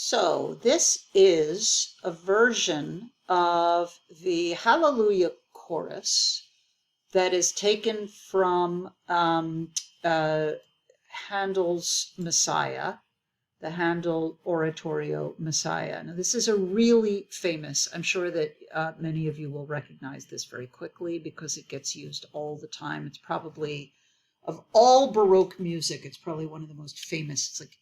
So this is a version of the Hallelujah chorus that is taken from uh, Handel's Messiah, the Handel oratorio Messiah. Now, this is a really famous, I'm sure that many of you will recognize this very quickly because it gets used all the time. It's probably, of all Baroque music, it's probably one of the most famous. It's like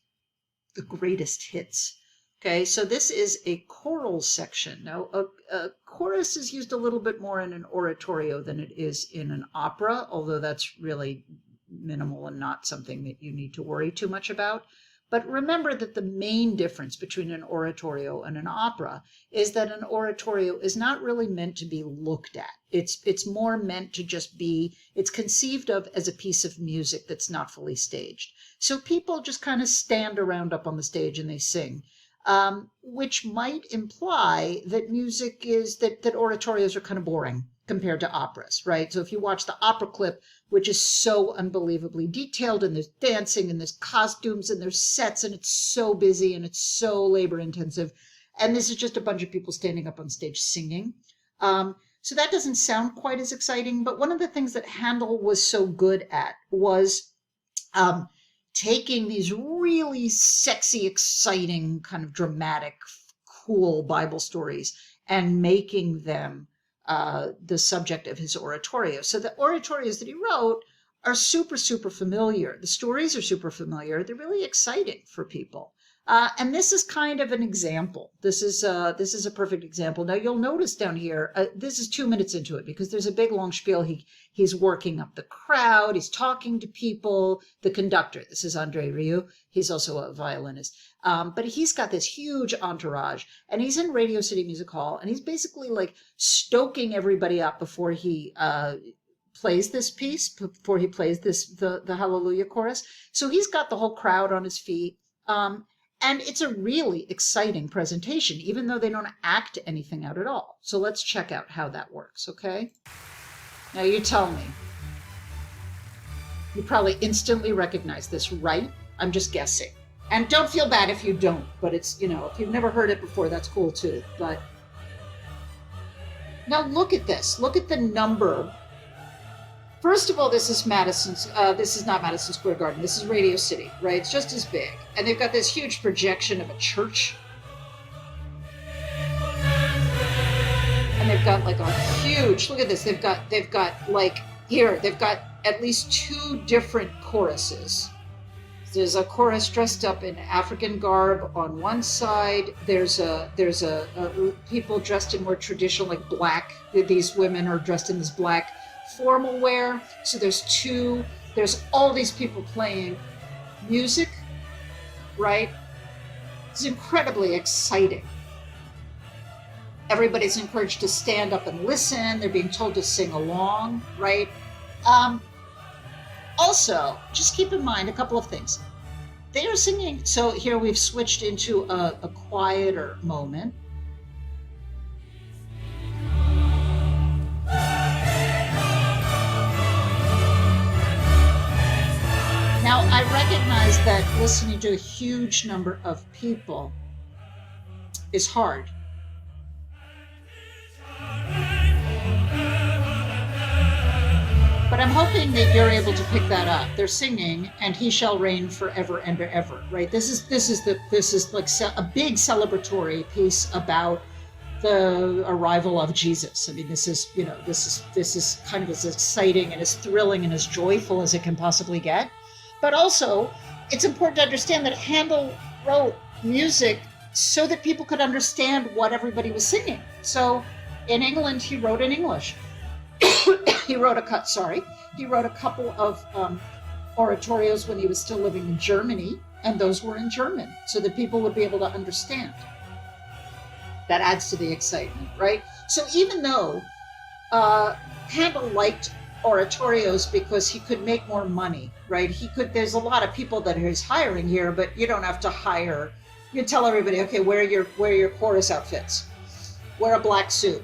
the greatest hits. Okay, so this is a choral section. Now, a chorus is used a little bit more in an oratorio than it is in an opera, although that's really minimal and not something that you need to worry too much about. But remember that the main difference between an oratorio and an opera is that an oratorio is not really meant to be looked at. It's more meant to just be, it's conceived of as a piece of music that's not fully staged. So people just kind of stand around up on the stage and they sing, which might imply that that oratorios are kind of boring compared to operas, right? So if you watch the opera clip, which is so unbelievably detailed, and there's dancing and there's costumes and there's sets, and it's so busy and it's so labor intensive. And this is just a bunch of people standing up on stage singing. So that doesn't sound quite as exciting, but one of the things that Handel was so good at was taking these really sexy, exciting, kind of dramatic, cool Bible stories and making them the subject of his oratorio. So the oratorios that he wrote are super, super familiar. The stories are super familiar. They're really exciting for people. And this is kind of an example. This is a perfect example. Now you'll notice down here, this is 2 minutes into it because there's a big long spiel. He's working up the crowd. He's talking to people. The conductor, this is Andre Rieu. He's also a violinist. But he's got this huge entourage, and he's in Radio City Music Hall, and he's basically like stoking everybody up before he plays this piece, before he plays the Hallelujah chorus. So he's got the whole crowd on his feet. And it's a really exciting presentation, even though they don't act anything out at all. So let's check out how that works, okay? Now you tell me. You probably instantly recognize this, right? I'm just guessing. And don't feel bad if you don't, but it's, if you've never heard it before, that's cool too. But now look at this. Look at the number. First of all, this is not Madison Square Garden. This is Radio City, right? It's just as big. And they've got this huge projection of a church. And they've got like a huge, look at this. They've got at least 2 different choruses. There's a chorus dressed up in African garb on one side. There's a people dressed in more traditional, like black. These women are dressed in this black formal wear. So there's all these people playing music, right? It's incredibly exciting. Everybody's encouraged to stand up and listen. They're being told to sing along, right? Also, just keep in mind a couple of things. They are singing, so here we've switched into a quieter moment. Now, I recognize that listening to a huge number of people is hard. But I'm hoping that you're able to pick that up. They're singing, and he shall reign forever and ever, right? This is like a big celebratory piece about the arrival of Jesus. I mean, this is kind of as exciting and as thrilling and as joyful as it can possibly get. But also, it's important to understand that Handel wrote music so that people could understand what everybody was singing. So in England, he wrote in English. He wrote a couple of oratorios when he was still living in Germany, and those were in German, so that people would be able to understand. That adds to the excitement, right? So even though Handel liked oratorios because he could make more money, right? There's a lot of people that he's hiring here, but you don't have to hire. You tell everybody, okay, wear your chorus outfits. Wear a black suit.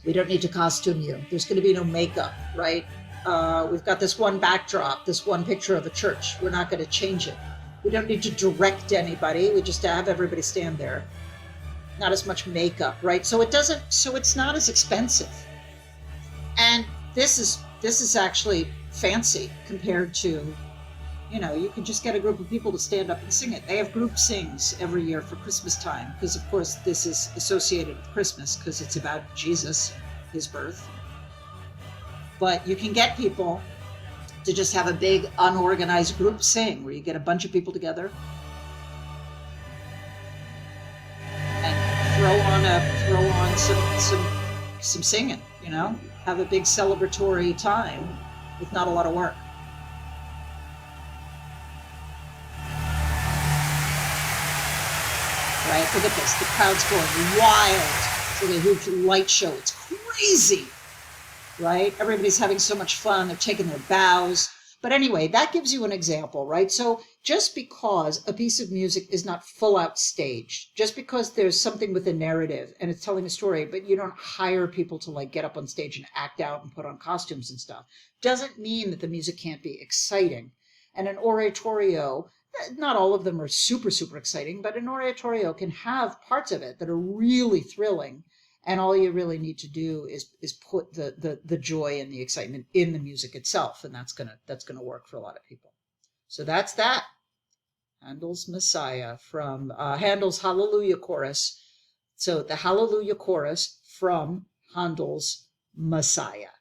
We don't need to costume you. There's going to be no makeup, right? We've got this one backdrop, this one picture of a church. We're not going to change it. We don't need to direct anybody. We just have everybody stand there. Not as much makeup, right? So it's not as expensive. And this is actually fancy compared to, you can just get a group of people to stand up and sing it. They have group sings every year for Christmas time, because of course this is associated with Christmas because it's about Jesus, his birth. But you can get people to just have a big unorganized group sing where you get a bunch of people together and throw on some singing, have a big celebratory time with not a lot of work. Right? Look at this. The crowd's going wild. It's like a huge light show. It's crazy. Right? Everybody's having so much fun. They're taking their bows. But anyway, that gives you an example, right? So just because a piece of music is not full out staged, just because there's something with a narrative and it's telling a story, but you don't hire people to get up on stage and act out and put on costumes and stuff, doesn't mean that the music can't be exciting. And an oratorio, not all of them are super, super exciting, but an oratorio can have parts of it that are really thrilling. And all you really need to do is put the joy and the excitement in the music itself, and that's gonna work for a lot of people. So that's that. Handel's Messiah from Handel's Hallelujah chorus. So the Hallelujah chorus from Handel's Messiah.